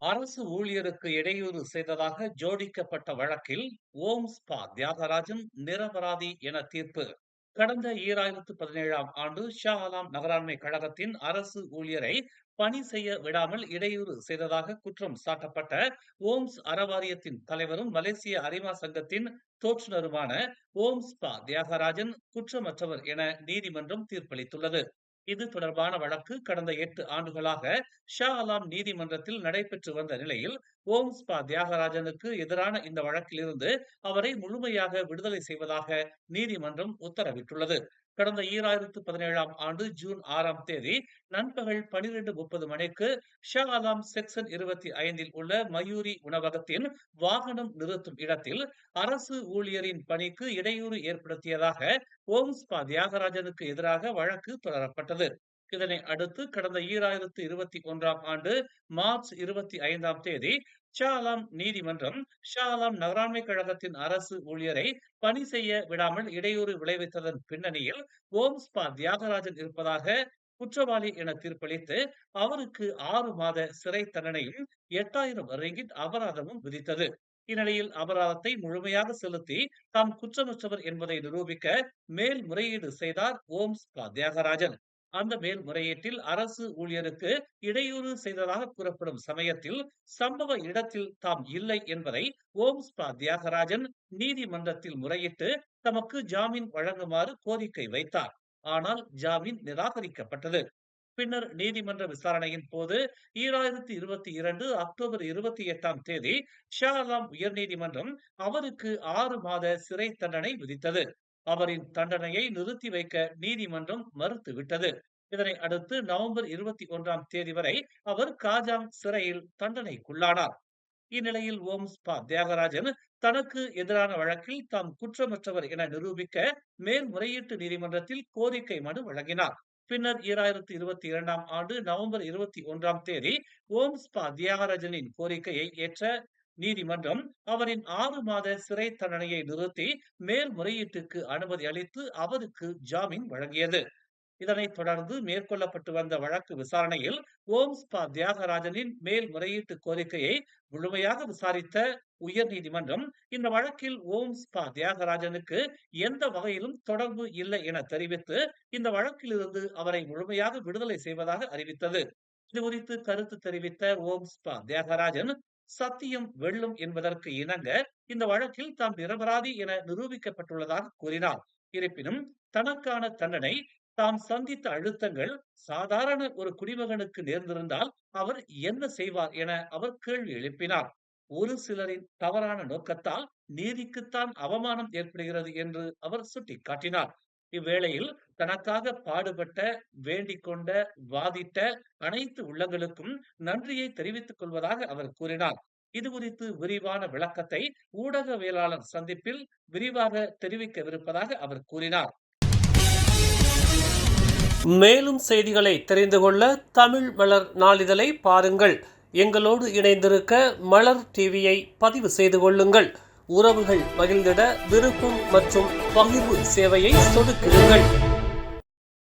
அரசு ஊழியருக்கு இடையூறு செய்ததாக ஜோடிக்கப்பட்ட வழக்கில் ஓம்ஸ் பா தியாகராஜன் நிரபராதி என தீர்ப்பு. கடந்த 2017ஆம் ஆண்டு ஷா ஆலம் நகராண்மை கழகத்தின் அரசு ஊழியரை பணி செய்ய விடாமல் இடையூறு செய்ததாக குற்றம் சாட்டப்பட்ட ஓம்ஸ் அறவாரியத்தின் தலைவரும் மலேசிய அரிமா சங்கத்தின் தோற்றுநருமான ஓம்ஸ் பா தியாகராஜன் குற்றமற்றவர் என நீதிமன்றம் தீர்ப்பளித்துள்ளது. இது தொடர்பான வழக்கு கடந்த 8 ஆண்டுகளாக ஷா ஆலம் நீதிமன்றத்தில் நடைபெற்று வந்த நிலையில், ஓம்ஸ் பா தியாகராஜனுக்கு எதிரான இந்த வழக்கிலிருந்து அவரை முழுமையாக விடுதலை செய்வதாக நீதிமன்றம் உத்தரவிட்டுள்ளது. கடந்த 2017ஆம் ஆண்டு ஜூன் 6ஆம் தேதி நண்பகல் 12:30 மணிக்கு ஷா ஆலம் செக்ஷன் 25இல் உள்ள மயூரி உணவகத்தின் வாகனம் நிறுத்தும் இடத்தில் அரசு ஊழியரின் பணிக்கு இடையூறு ஏற்படுத்தியதாக ஓம்ஸ் பா தியாகராஜனுக்கு எதிராக வழக்கு தொடரப்பட்டது. இதனை அடுத்து கடந்த 2021ஆம் ஆண்டு மார்ச் 25ஆம் தேதி ஷா ஆலம் நீதிமன்றம் ஷா ஆலம் நகராண்மை கழகத்தின் அரசு ஊழியரை பணி செய்ய விடாமல் இடையூறு விளைவித்ததன் பின்னணியில் ஓம்ஸ் பா தியாகராஜன் இருப்பதாக குற்றவாளி என தீர்ப்பளித்து அவருக்கு 6 மாத சிறை தண்டனையும் 8000 ரிங்கிட் அபராதமும் விதித்தது. இந்நிலையில் அபராதத்தை முழுமையாக செலுத்தி தாம் குற்றமற்றவர் என்பதை நிரூபிக்க மேல்முறையீடு செய்தார் ஓம்ஸ் பா தியாகராஜன். அந்த மேல்முறையீட்டில் அரசு ஊழியருக்கு இடையூறு செய்ததாக கூறப்படும் சமயத்தில் சம்பவ இடத்தில் தாம் இல்லை என்பதை ஓம்ஸ் பா தியாகராஜன் நீதிமன்றத்தில் முறையிட்டு தமக்கு ஜாமீன் வழங்குமாறு கோரிக்கை வைத்தார். ஆனால் ஜாமீன் நிராகரிக்கப்பட்டது. பின்னர் நீதிமன்ற விசாரணையின் போது 2022 அக்டோபர் 28ஆம் தேதி ஷா ஆலம் உயர்நீதிமன்றம் அவருக்கு 6 மாத சிறை தண்டனை விதித்தது. அவரின் தண்டனையை நிறுத்தி வைக்க நீதிமன்றம் மறுத்துவிட்டது. இதனை அடுத்து நவம்பர் 21ஆம் தேதி வரை அவர் காஜாங் சிறையில் தண்டனைக்குள்ளானார். இந்நிலையில் ஓம்ஸ் பா தியாகராஜன் தனக்கு எதிரான வழக்கில் தாம் குற்றமற்றவர் என நிரூபிக்க மேல்முறையீட்டு நீதிமன்றத்தில் கோரிக்கை மனு வழங்கினார். பின்னர் 2022ஆம் ஆண்டு நவம்பர் 21ஆம் தேதி ஓம்ஸ் பா தியாகராஜனின் கோரிக்கையை ஏற்ற நீதிமன்றம் அவரின் 6 மாத சிறை தண்டனையை நிறுத்தி மேல்முறையீட்டுக்கு அனுமதி அளித்து அவருக்கு ஜாமீன் வழங்கியது. இதனைத் தொடர்ந்து மேற்கொள்ளப்பட்டு வந்த வழக்கு விசாரணையில் ஓம்ஸ் பா தியாகராஜனின் மேல்முறையீட்டு கோரிக்கையை முழுமையாக விசாரித்த உயர்நீதிமன்றம் இந்த வழக்கில் ஓம்ஸ் பா தியாகராஜனுக்கு எந்த வகையிலும் தொடர்பு இல்லை என தெரிவித்து இந்த வழக்கிலிருந்து அவரை முழுமையாக விடுதலை செய்வதாக அறிவித்தது. இது குறித்து கருத்து தெரிவித்த ஓம்ஸ் பா தியாகராஜன், சத்தியம் வெல்லும் என்பதற்கு இணங்க இந்த வழக்கில் தாம் நிரபராதி என நிரூபிக்கப்பட்டுள்ளதாக கூறினார். இருப்பினும் தனக்கான தண்டனை, தாம் சந்தித்த அழுத்தங்கள் சாதாரண ஒரு குடிமகனுக்கு நேர்ந்திருந்தால் அவர் என்ன செய்வார் என அவர் கேள்வி எழுப்பினார். ஒரு சிலரின் தவறான நோக்கத்தால் நீதிக்குத்தான் அவமானம் ஏற்படுகிறது என்று அவர் சுட்டிக்காட்டினார். இவ்வேளையில் தனக்காக பாடுபட்ட, வேண்டிக் கொண்ட, வாதிட்ட அனைத்து உள்ளங்களுக்கும் நன்றியை தெரிவித்துக் கொள்வதாக அவர் கூறினார். இது குறித்து விரிவான விளக்கத்தை ஊடகவியலாளர் சந்திப்பில் விரிவாக தெரிவிக்கவிருப்பதாக அவர் கூறினார். மேலும் செய்திகளை தெரிந்து கொள்ள தமிழ் மலர் நாளிதழை பாருங்கள். எங்களோடு இணைந்திருக்க மலர் டிவியை பதிவு செய்து கொள்ளுங்கள். உறவுகள் மகிழ்ந்திட விருப்பம் மற்றும் பகிர்வு சேவையை சொடுக்கிடுங்கள்.